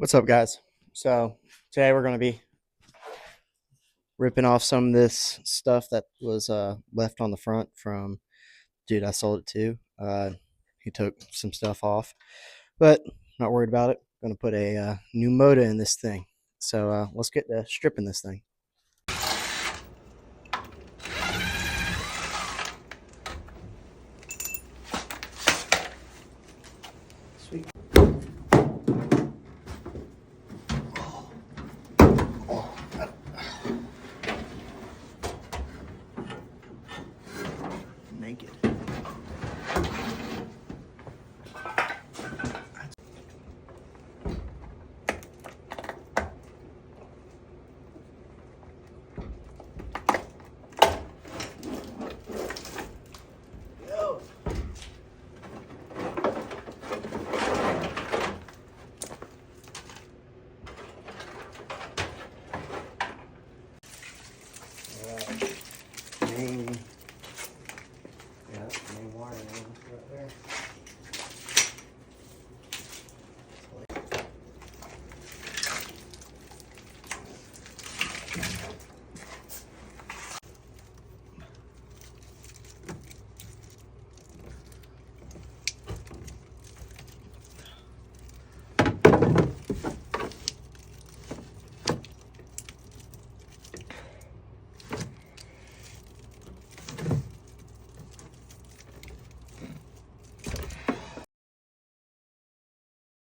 What's up, guys? So today we're going to be ripping off some of this stuff that was left on the front from dude I sold it to. He took some stuff off, but not worried about it. Going to put a new motor in this thing. So let's get to stripping this thing. Sweet. Naked. Yo. Main wire right there.